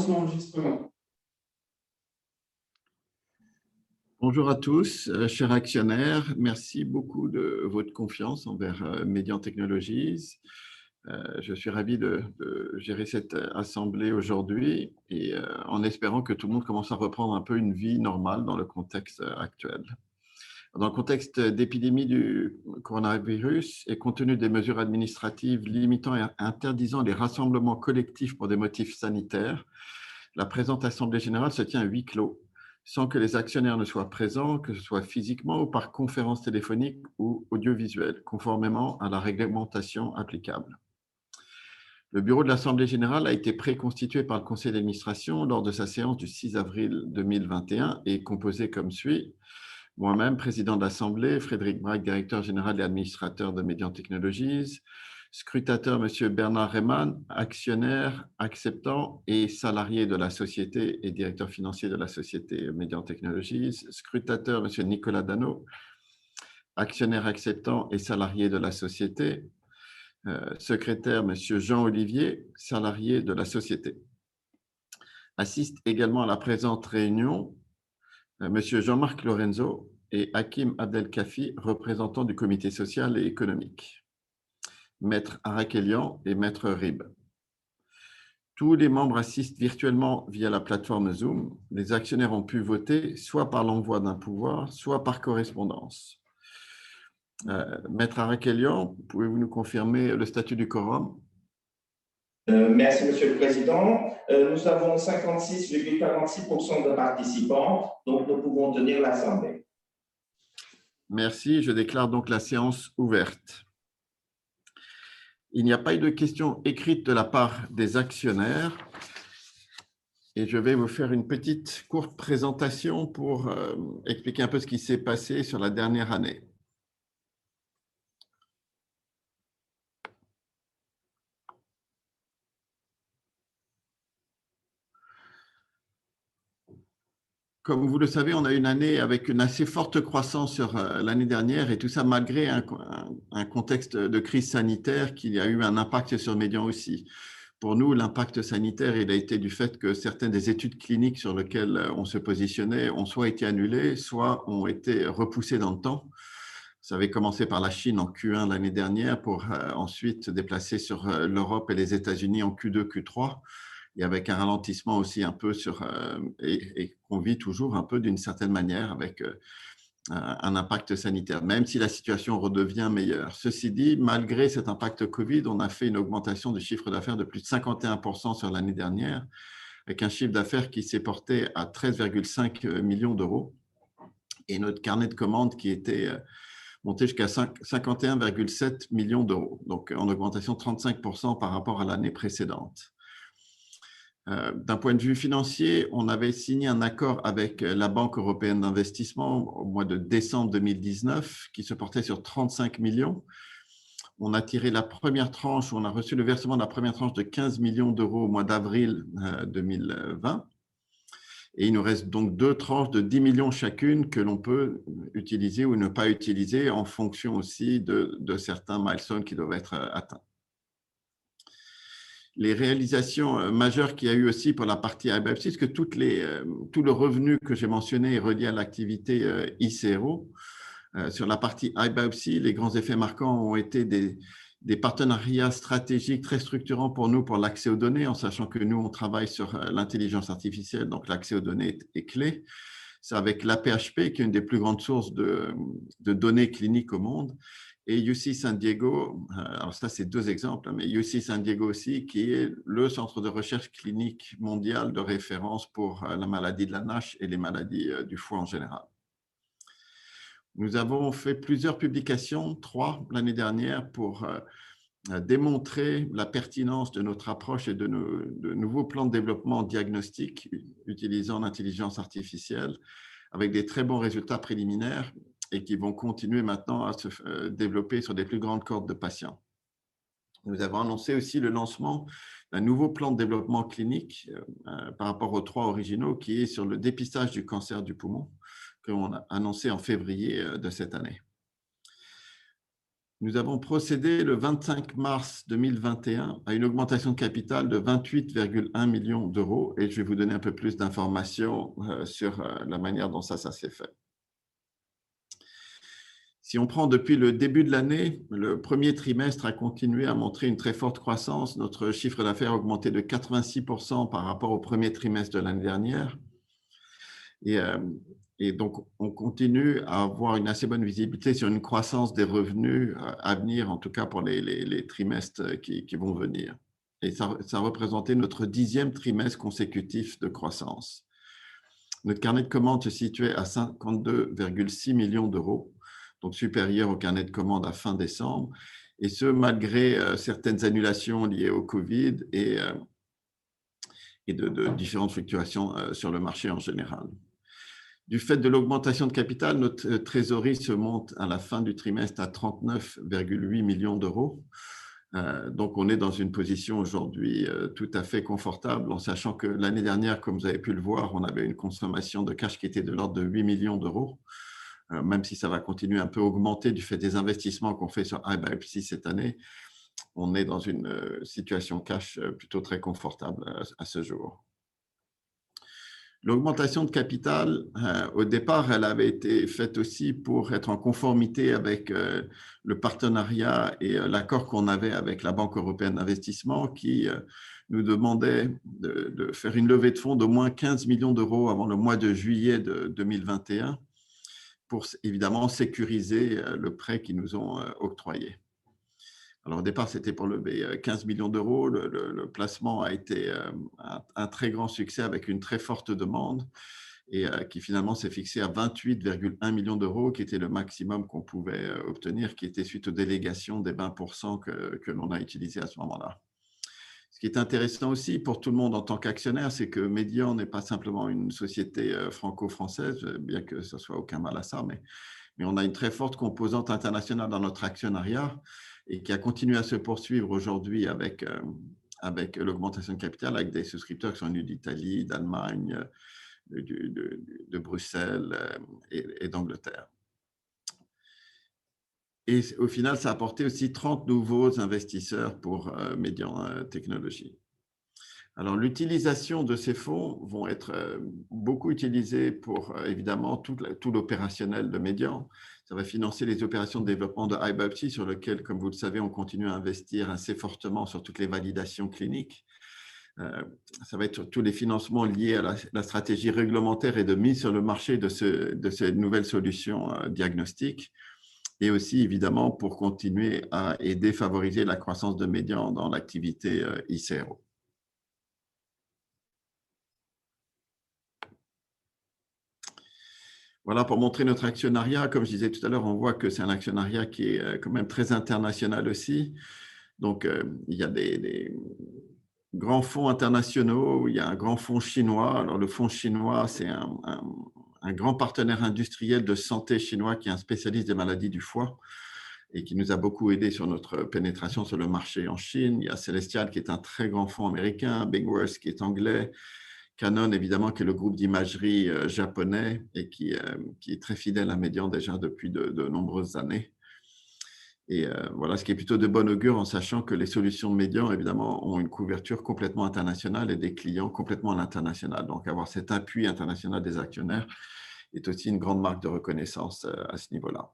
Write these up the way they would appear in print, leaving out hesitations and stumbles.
son enregistrement. Bonjour à tous, chers actionnaires. Merci beaucoup de votre confiance envers Mediant Technologies. Je suis ravi de gérer cette assemblée aujourd'hui et en espérant que tout le monde commence à reprendre un peu une vie normale dans le contexte actuel. Dans le contexte d'épidémie du coronavirus et compte tenu des mesures administratives limitant et interdisant les rassemblements collectifs pour des motifs sanitaires, la présente Assemblée générale se tient à huis clos, sans que les actionnaires ne soient présents, que ce soit physiquement ou par conférence téléphonique ou audiovisuelle, conformément à la réglementation applicable. Le bureau de l'Assemblée générale a été préconstitué par le conseil d'administration lors de sa séance du 6 avril 2021 et est composé comme suit. Moi-même, président de l'Assemblée, Frédéric Braque, directeur général et administrateur de Mediant Technologies, scrutateur M. Bernard Reymann, actionnaire, acceptant et salarié de la société et directeur financier de la société Mediant Technologies, scrutateur M. Nicolas Dano, actionnaire acceptant et salarié de la société, secrétaire M. Jean Olivier, salarié de la société. Assiste également à la présente réunion M. Jean-Marc Lorenzo et Hakim Abdelkafi, représentants du comité social et économique. Maître Arakelian et Maître Rib. Tous les membres assistent virtuellement via la plateforme Zoom. Les actionnaires ont pu voter soit par l'envoi d'un pouvoir, soit par correspondance. Maître Arakelian, pouvez-vous nous confirmer le statut du quorum? Merci, Monsieur le Président. Nous avons 56,46% de participants, donc nous pouvons tenir l'Assemblée. Merci. Je déclare donc la séance ouverte. Il n'y a pas eu de questions écrites de la part des actionnaires et je vais vous faire une petite courte présentation pour expliquer un peu ce qui s'est passé sur la dernière année. Comme vous le savez, on a une année avec une assez forte croissance sur l'année dernière et tout ça malgré un contexte de crise sanitaire qui a eu un impact sur Mediant aussi. Pour nous, l'impact sanitaire, il a été du fait que certaines des études cliniques sur lesquelles on se positionnait ont soit été annulées, soit ont été repoussées dans le temps. Ça avait commencé par la Chine en Q1 l'année dernière pour ensuite se déplacer sur l'Europe et les États-Unis en Q2, Q3. Et avec un ralentissement aussi un peu sur, et qu'on vit toujours un peu d'une certaine manière avec un impact sanitaire, même si la situation redevient meilleure. Ceci dit, malgré cet impact Covid, on a fait une augmentation du chiffre d'affaires de plus de 51% sur l'année dernière, avec un chiffre d'affaires qui s'est porté à 13,5 millions d'euros et notre carnet de commandes qui était monté jusqu'à 51,7 millions d'euros, donc en augmentation de 35% par rapport à l'année précédente. D'un point de vue financier, on avait signé un accord avec la Banque européenne d'investissement au mois de décembre 2019 qui se portait sur 35 millions. On a tiré la première tranche, on a reçu le versement de la première tranche de 15 millions d'euros au mois d'avril 2020. Et il nous reste donc deux tranches de 10 millions chacune que l'on peut utiliser ou ne pas utiliser en fonction aussi de certains milestones qui doivent être atteints. Les réalisations majeures qu'il y a eu aussi pour la partie iBiopsy, parce que tout le revenu que j'ai mentionné est relié à l'activité iCRO. Sur la partie iBiopsy, les grands effets marquants ont été des partenariats stratégiques très structurants pour nous pour l'accès aux données, en sachant que nous, on travaille sur l'intelligence artificielle, donc l'accès aux données est clé. C'est avec l'APHP, qui est une des plus grandes sources de données cliniques au monde, et UC San Diego, alors ça c'est deux exemples, mais UC San Diego aussi, qui est le centre de recherche clinique mondial de référence pour la maladie de la NASH et les maladies du foie en général. Nous avons fait plusieurs publications, 3 l'année dernière, pour démontrer la pertinence de notre approche et de nouveaux plans de développement diagnostique utilisant l'intelligence artificielle, avec des très bons résultats préliminaires et qui vont continuer maintenant à se développer sur des plus grandes cohortes de patients. Nous avons annoncé aussi le lancement d'un nouveau plan de développement clinique par rapport aux 3 originaux qui est sur le dépistage du cancer du poumon que l'on a annoncé en février de cette année. nous avons procédé le 25 mars 2021 à une augmentation de capital de 28,1 millions d'euros et je vais vous donner un peu plus d'informations sur la manière dont ça s'est fait. Si on prend depuis le début de l'année, le premier trimestre a continué à montrer une très forte croissance. Notre chiffre d'affaires a augmenté de 86% par rapport au premier trimestre de l'année dernière. Et donc, on continue à avoir une assez bonne visibilité sur une croissance des revenus à venir, en tout cas pour les trimestres qui vont venir. Et ça a représenté notre 10e trimestre consécutif de croissance. Notre carnet de commandes se situait à 52,6 millions d'euros, donc supérieur au carnet de commandes à fin décembre, et ce, malgré certaines annulations liées au Covid et de différentes fluctuations sur le marché en général. Du fait de l'augmentation de capital, notre trésorerie se monte à la fin du trimestre à 39,8 millions d'euros. Donc, on est dans une position aujourd'hui tout à fait confortable, en sachant que l'année dernière, comme vous avez pu le voir, on avait une consommation de cash qui était de l'ordre de 8 millions d'euros, même si ça va continuer un peu à augmenter du fait des investissements qu'on fait sur iBiopsy cette année. On est dans une situation cash plutôt très confortable à ce jour. L'augmentation de capital, au départ, elle avait été faite aussi pour être en conformité avec le partenariat et l'accord qu'on avait avec la Banque européenne d'investissement qui nous demandait de faire une levée de fonds d'au moins 15 millions d'euros avant le mois de juillet de 2021 pour évidemment sécuriser le prêt qu'ils nous ont octroyé. Alors, au départ, c'était pour lever 15 millions d'euros. Le placement a été un très grand succès avec une très forte demande et qui finalement s'est fixé à 28,1 millions d'euros, qui était le maximum qu'on pouvait obtenir, qui était suite aux délégations des 20% que l'on a utilisé à ce moment-là. Ce qui est intéressant aussi pour tout le monde en tant qu'actionnaire, c'est que Mediant n'est pas simplement une société franco-française, bien que ce soit aucun mal à ça, mais on a une très forte composante internationale dans notre actionnariat et qui a continué à se poursuivre aujourd'hui avec l'augmentation de capital, avec des souscripteurs qui sont venus d'Italie, d'Allemagne, de Bruxelles et d'Angleterre. Et au final, ça a apporté aussi 30 nouveaux investisseurs pour Mediant Technologies. Alors, l'utilisation de ces fonds vont être beaucoup utilisés pour, évidemment, tout l'opérationnel de Mediant. Ça va financer les opérations de développement de iBiopsy sur lesquelles, comme vous le savez, on continue à investir assez fortement sur toutes les validations cliniques. Ça va être tous les financements liés à la stratégie réglementaire et de mise sur le marché de ces nouvelles solutions diagnostiques. Et aussi, évidemment, pour continuer à aider, favoriser la croissance de Mediant dans l'activité ICRO. Voilà, pour montrer notre actionnariat, comme je disais tout à l'heure, on voit que c'est un actionnariat qui est quand même très international aussi. Donc, il y a des grands fonds internationaux, il y a un grand fonds chinois. Alors, le fonds chinois, c'est un grand partenaire industriel de santé chinois qui est un spécialiste des maladies du foie et qui nous a beaucoup aidé sur notre pénétration sur le marché en Chine. Il y a Celestial qui est un très grand fonds américain, Bigworth qui est anglais, Canon, évidemment, qui est le groupe d'imagerie japonais et qui est très fidèle à Mediant déjà depuis de nombreuses années. Et voilà, ce qui est plutôt de bon augure en sachant que les solutions de Mediant, évidemment, ont une couverture complètement internationale et des clients complètement à l'international. Donc, avoir cet appui international des actionnaires est aussi une grande marque de reconnaissance à ce niveau-là.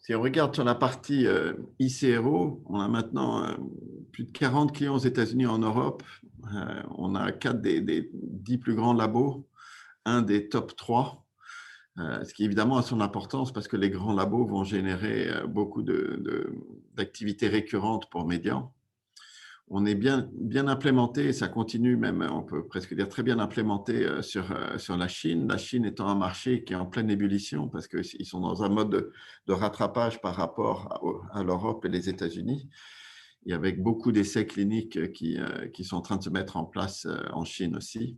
Si on regarde sur la partie ICRO, on a maintenant plus de 40 clients aux États-Unis et en Europe. On a 4 des 10 plus grands labos, un des top 3, ce qui évidemment a son importance parce que les grands labos vont générer beaucoup d'activités récurrentes pour Mediant. On est bien implémenté, et ça continue même, on peut presque dire très bien implémenté sur la Chine. La Chine étant un marché qui est en pleine ébullition parce qu'ils sont dans un mode de rattrapage par rapport à l'Europe et les États-Unis. Et avec beaucoup d'essais cliniques qui sont en train de se mettre en place en Chine aussi.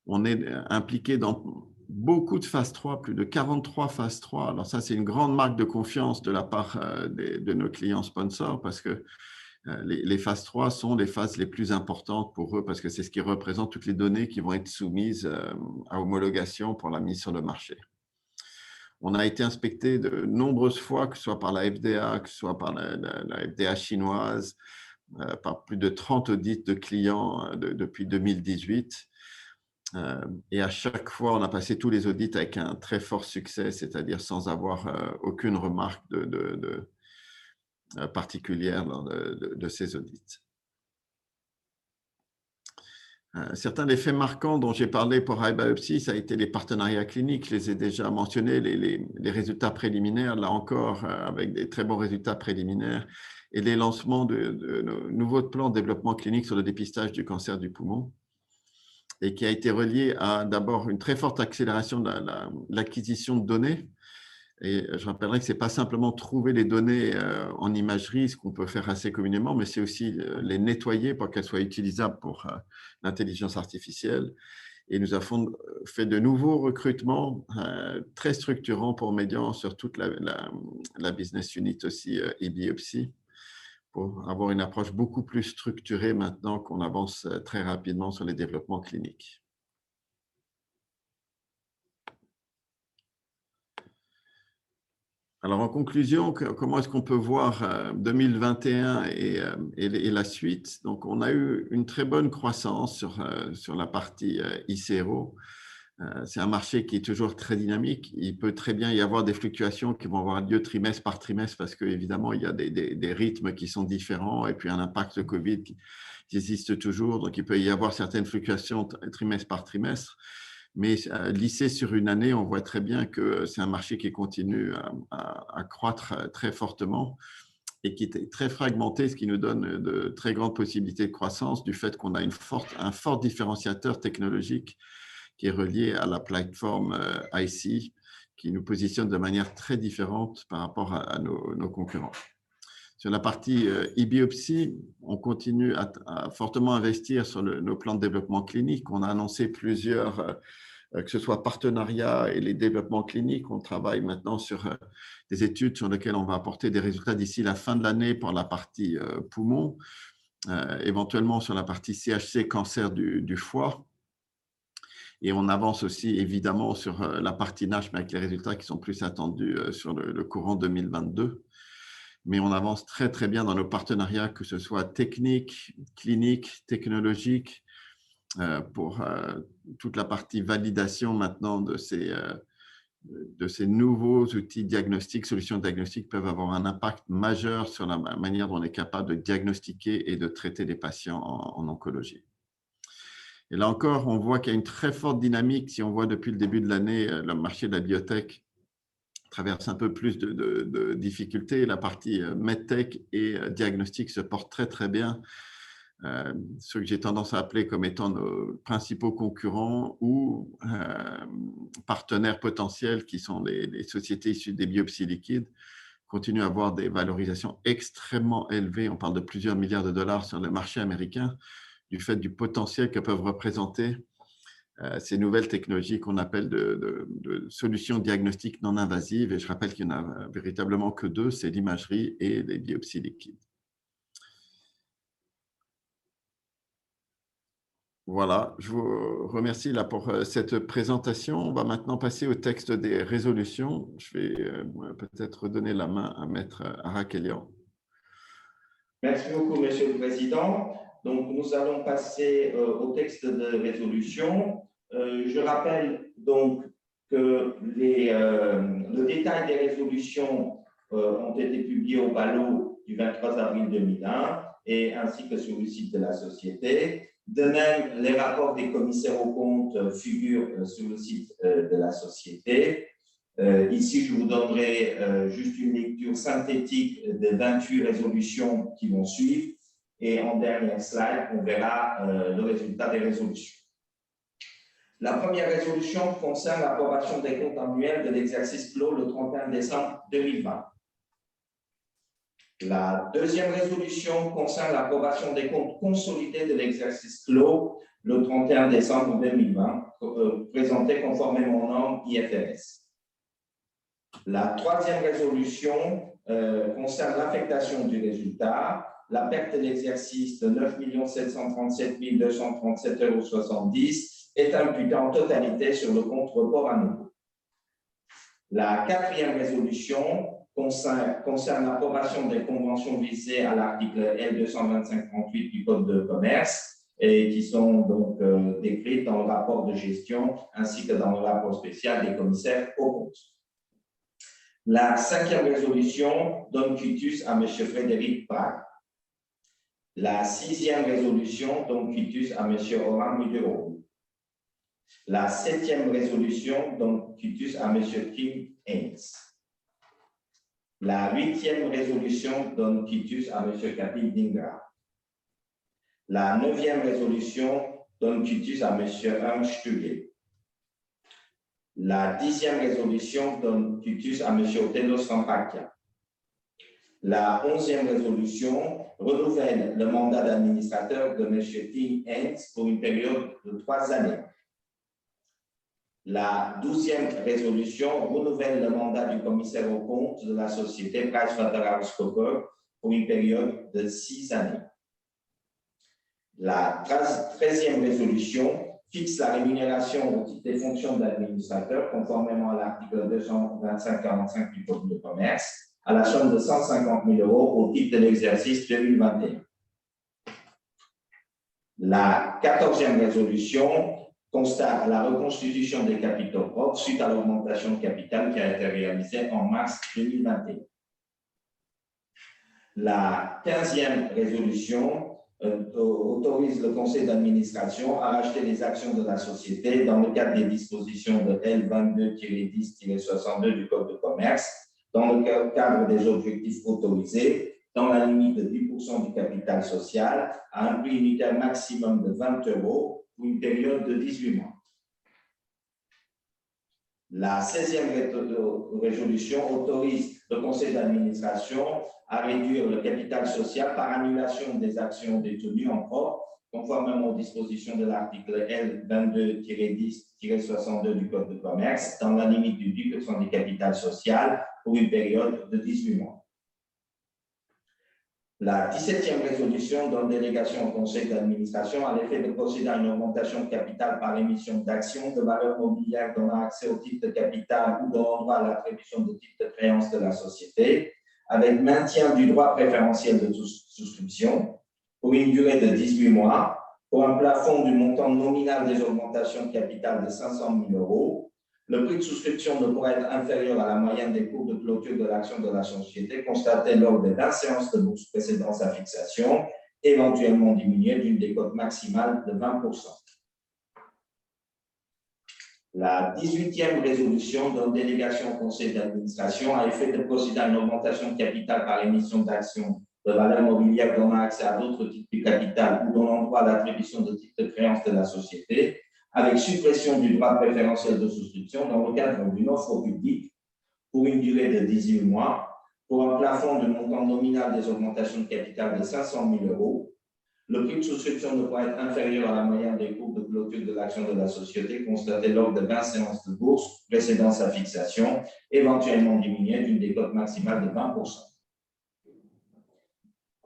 On est impliqué dans beaucoup de phase 3, plus de 43 phases 3. Alors ça, c'est une grande marque de confiance de la part de nos clients sponsors parce que Les phases 3 sont les phases les plus importantes pour eux parce que c'est ce qui représente toutes les données qui vont être soumises à homologation pour la mise sur le marché. On a été inspecté de nombreuses fois, que ce soit par la FDA, que ce soit par la FDA chinoise, par plus de 30 audits de clients depuis 2018. Et à chaque fois, on a passé tous les audits avec un très fort succès, c'est-à-dire sans avoir aucune remarque particulière lors de ces audits. Certains des faits marquants dont j'ai parlé pour iBiopsy, ça a été les partenariats cliniques. Je les ai déjà mentionnés, les résultats préliminaires, là encore, avec des très bons résultats préliminaires, et les lancements de nouveaux plans de développement clinique sur le dépistage du cancer du poumon, et qui a été relié à d'abord une très forte accélération de l'acquisition de données. Et je rappellerai que ce n'est pas simplement trouver les données en imagerie, ce qu'on peut faire assez communément, mais c'est aussi les nettoyer pour qu'elles soient utilisables pour l'intelligence artificielle. Et nous avons fait de nouveaux recrutements très structurants pour Médian sur toute la business unit aussi eBiopsy, pour avoir une approche beaucoup plus structurée maintenant qu'on avance très rapidement sur les développements cliniques. Alors, en conclusion, comment est-ce qu'on peut voir 2021 et la suite? Donc, on a eu une très bonne croissance sur la partie ICRO. C'est un marché qui est toujours très dynamique. Il peut très bien y avoir des fluctuations qui vont avoir lieu trimestre par trimestre parce qu'évidemment, il y a des rythmes qui sont différents et puis un impact de Covid qui existe toujours. Donc, il peut y avoir certaines fluctuations trimestre par trimestre. Mais lissé sur une année, on voit très bien que c'est un marché qui continue à croître très fortement et qui est très fragmenté, ce qui nous donne de très grandes possibilités de croissance du fait qu'on a un fort différenciateur technologique qui est relié à la plateforme IC, qui nous positionne de manière très différente par rapport à nos concurrents. Sur la partie eBiopsy, on continue à fortement investir sur nos plans de développement clinique. On a annoncé plusieurs, que ce soit partenariats et les développements cliniques. On travaille maintenant sur des études sur lesquelles on va apporter des résultats d'ici la fin de l'année pour la partie poumon, éventuellement sur la partie CHC, cancer du foie. Et on avance aussi évidemment sur la partie NASH, mais avec les résultats qui sont plus attendus sur le courant 2022. Mais on avance très, très bien dans nos partenariats, que ce soit techniques, cliniques, technologiques, pour toute la partie validation maintenant de ces nouveaux outils diagnostiques, solutions diagnostiques peuvent avoir un impact majeur sur la manière dont on est capable de diagnostiquer et de traiter les patients en oncologie. Et là encore, on voit qu'il y a une très forte dynamique. Si on voit depuis le début de l'année, le marché de la biotech traverse un peu plus de difficultés. La partie medtech et diagnostic se porte très, très bien. Ceux que j'ai tendance à appeler comme étant nos principaux concurrents ou partenaires potentiels, qui sont les sociétés issues des biopsies liquides, continuent à avoir des valorisations extrêmement élevées. On parle de plusieurs milliards de dollars sur le marché américain, du fait du potentiel que peuvent représenter ces nouvelles technologies qu'on appelle de solutions diagnostiques non invasives. Et je rappelle qu'il n'y en a véritablement que deux, c'est l'imagerie et les biopsies liquides. Voilà, je vous remercie là pour cette présentation. On va maintenant passer au texte des résolutions. Je vais peut-être donner la main à Maître Arakelian. Merci beaucoup, Monsieur le Président. Donc, nous allons passer au texte de résolution. Je rappelle donc que le détail des résolutions ont été publiés au BALO du 23 avril 2001 et ainsi que sur le site de la société. De même, les rapports des commissaires aux comptes figurent sur le site de la société. Ici, je vous donnerai juste une lecture synthétique des 28 résolutions qui vont suivre. Et en dernière slide, on verra le résultat des résolutions. La première résolution concerne l'approbation des comptes annuels de l'exercice clos le 31 décembre 2020. La deuxième résolution concerne l'approbation des comptes consolidés de l'exercice clos le 31 décembre 2020, présentés conformément aux normes IFRS. La troisième résolution concerne l'affectation du résultat. La perte de l'exercice de 9 737 237,70 € est imputée en totalité sur le compte report à nouveau. La quatrième résolution concerne l'approbation des conventions visées à l'article L225-38 du Code de commerce et qui sont donc décrites dans le rapport de gestion ainsi que dans le rapport spécial des commissaires aux comptes. La cinquième résolution donne quitus à M. Frédéric Prague. La sixième résolution donne quitus à M. Oran Mudero. La septième résolution donne quitus à M. Kim Haynes. La huitième résolution donne quitus à M. Kapil Dhingra. La neuvième résolution donne quitus à M. Ernst Stüge. La dixième résolution donne quitus à M. Otelos Rampakia. La 11e résolution renouvelle le mandat d'administrateur de M. Tim Haynes pour une période de 3 années. La 12e résolution renouvelle le mandat du commissaire aux comptes de la société PricewaterhouseCoopers pour une période de 6 années. La 13e résolution fixe la rémunération au titre des fonctions d'administrateur conformément à l'article 225-45 du Code de commerce à la somme de 150 000 € au titre de l'exercice 2021. La 14e résolution constate la reconstitution des capitaux propres suite à l'augmentation de capital qui a été réalisée en mars 2021. La 15e résolution autorise le conseil d'administration à racheter les actions de la société dans le cadre des dispositions de L22-10-62 du Code de commerce, dans le cadre des objectifs autorisés, dans la limite de 10% du capital social, à un prix unitaire maximum de 20 € pour une période de 18 mois. La 16e résolution autorise le conseil d'administration à réduire le capital social par annulation des actions détenues en propre, conformément aux dispositions de l'article L22-10-62 du Code de commerce, dans la limite du 10% du capital social pour une période de 18 mois. La 17e résolution donne délégation au conseil d'administration à l'effet de procéder à une augmentation de capital par émission d'actions de valeur mobilière donnant accès au titre de capital ou donnant droit à l'attribution de titres de créance de la société, avec maintien du droit préférentiel de souscription pour une durée de 18 mois, pour un plafond du montant nominal des augmentations de capital de 500 000 €. Le prix de souscription ne pourra être inférieur à la moyenne des cours de clôture de l'action de la société constatée lors des 20 séances de bourse précédant sa fixation, éventuellement diminuée d'une décote maximale de 20%. La 18e résolution donne délégation au conseil d'administration à effet de procéder à une augmentation de capital par émission d'actions de valeur mobilière donnant accès à d'autres titres du capital ou donnant droit à l'attribution de titres de créance de la société, avec suppression du droit préférentiel de souscription dans le cadre d'une offre au public pour une durée de 18 mois, pour un plafond du montant nominal des augmentations de capital de 500 000 €. Le prix de souscription ne pourra être inférieur à la moyenne des cours de clôture de l'action de la société constatée lors de 20 séances de bourse précédant sa fixation, éventuellement diminuée d'une décote maximale de 20%.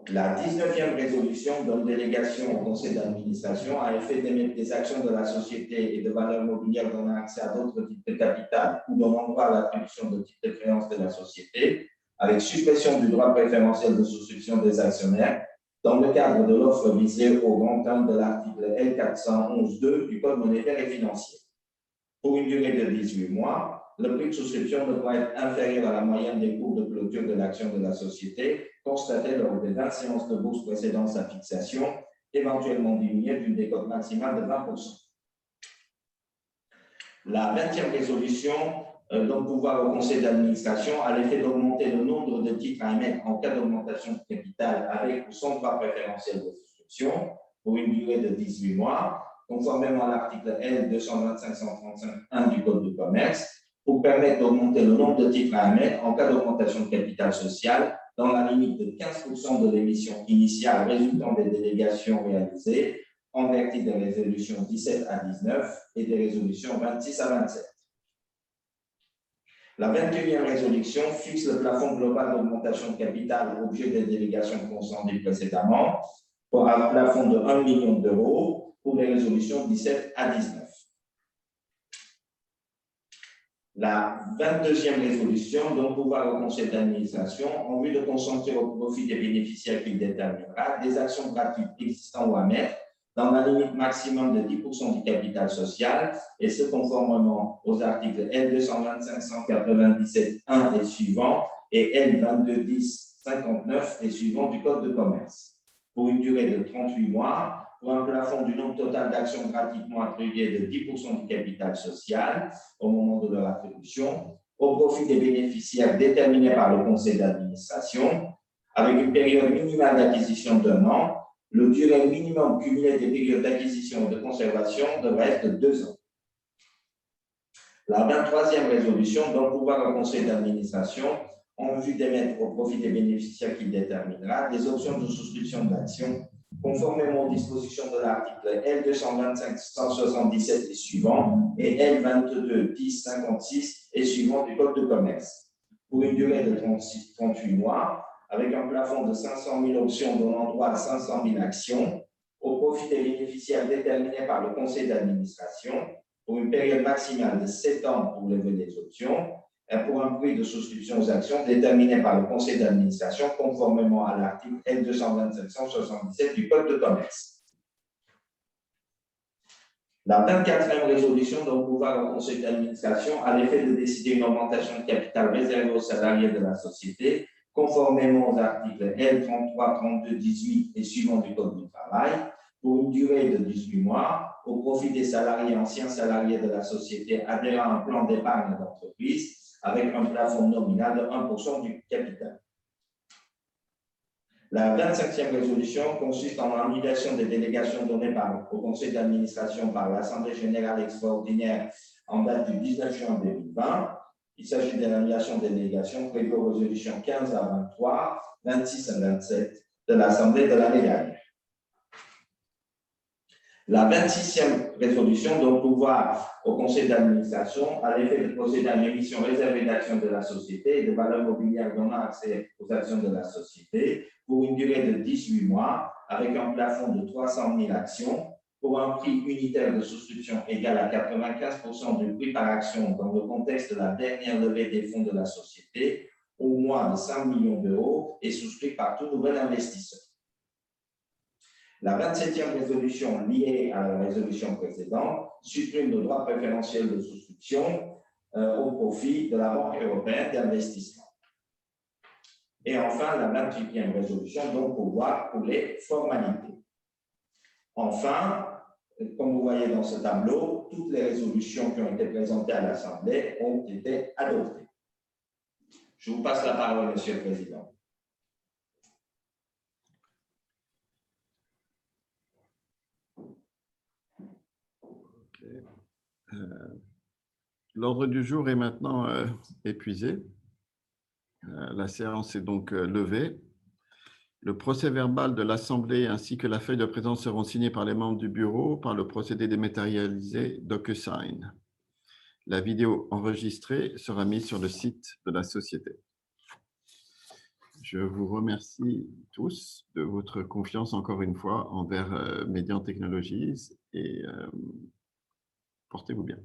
La 19e résolution donne délégation au conseil d'administration à effet d'émettre des actions de la société et de valeurs mobilières donnant accès à d'autres titres de capital ou donnant droit à l'attribution de titres de créance de la société, avec suppression du droit préférentiel de souscription des actionnaires, dans le cadre de l'offre visée au grand 1 de l'article L411-2 du Code monétaire et financier. Pour une durée de 18 mois, le prix de souscription ne pourra être inférieur à la moyenne des cours de clôture de l'action de la société constatée lors des 20 séances de bourse précédant sa fixation, éventuellement diminuée d'une décote maximale de 20%. La 20e résolution donne pouvoir au conseil d'administration à l'effet d'augmenter le nombre de titres à émettre en cas d'augmentation de capital avec ou sans droit préférentiel de souscription pour une durée de 18 mois, conformément à l'article L225-135-1 du Code de commerce, pour permettre d'augmenter le nombre de titres à émettre en cas d'augmentation de capital social dans la limite de 15% de l'émission initiale résultant des délégations réalisées en vertu des résolutions 17 à 19 et des résolutions 26 à 27. La 21e résolution fixe le plafond global d'augmentation de capital objet des délégations consentées précédemment pour un plafond de 1 million d'euros pour les résolutions 17 à 19. La 22e résolution donne pouvoir au conseil d'administration, en vue de consentir au profit des bénéficiaires qu'il déterminera, des actions gratuites existantes ou à mettre dans la limite maximum de 10% du capital social, et ce conformément aux articles L225-197-1 et suivants et L2210-59 et suivants du Code de commerce, pour une durée de 38 mois, pour un plafond du nombre total d'actions gratuitement attribuées de 10% du capital social au moment de leur attribution, au profit des bénéficiaires déterminés par le conseil d'administration, avec une période minimale d'acquisition d'1 an. Le durée minimum cumulée des périodes d'acquisition et de conservation devrait être de 2 ans. La 23e résolution donne pouvoir au conseil d'administration, en vue d'émettre au profit des bénéficiaires qu'il déterminera, des options de souscription d'actions conformément aux dispositions de l'article L225-177 et suivants et L2210-56 et suivants du Code de commerce, pour une durée de 38 mois, avec un plafond de 500 000 options donnant droit à 500 000 actions, au profit des bénéficiaires déterminés par le conseil d'administration, pour une période maximale de 7 ans pour lever les options, et pour un prix de souscription aux actions déterminé par le conseil d'administration conformément à l'article L225-177 du Code de commerce. La 24e résolution donne pouvoir au conseil d'administration à l'effet de décider une augmentation de capital réservée aux salariés de la société conformément aux articles L33, 32, 18 et suivants du Code du travail, pour une durée de 18 mois, au profit des salariés anciens salariés de la société adhérant à un plan d'épargne d'entreprise, avec un plafond nominal de 1% du capital. La 25e résolution consiste en l'annulation des délégations données au conseil d'administration par l'Assemblée générale extraordinaire en date du 19 juin 2020. Il s'agit de l'annulation des délégations prévues aux résolutions 15 à 23, 26 à 27 de l'Assemblée de l'année dernière. La 26e résolution donne pouvoir au conseil d'administration à l'effet de procéder à une émission réservée d'actions de la société et de valeurs mobilières donnant accès aux actions de la société pour une durée de 18 mois avec un plafond de 300 000 actions pour un prix unitaire de souscription égal à 95% du prix par action dans le contexte de la dernière levée des fonds de la société au moins de 5 millions d'euros et souscrit par tout nouvel investisseur. La 27e résolution liée à la résolution précédente supprime le droit préférentiel de souscription au profit de la Banque européenne d'investissement. Et enfin, la 28e résolution donne pouvoir pour les formalités. Enfin, comme vous voyez dans ce tableau, toutes les résolutions qui ont été présentées à l'Assemblée ont été adoptées. Je vous passe la parole, Monsieur le Président. L'ordre du jour est maintenant épuisé. La séance est donc levée. Le procès-verbal de l'Assemblée ainsi que la feuille de présence seront signés par les membres du bureau par le procédé dématérialisé DocuSign. La vidéo enregistrée sera mise sur le site de la société. Je vous remercie tous de votre confiance encore une fois envers Mediant Technologies et portez-vous bien.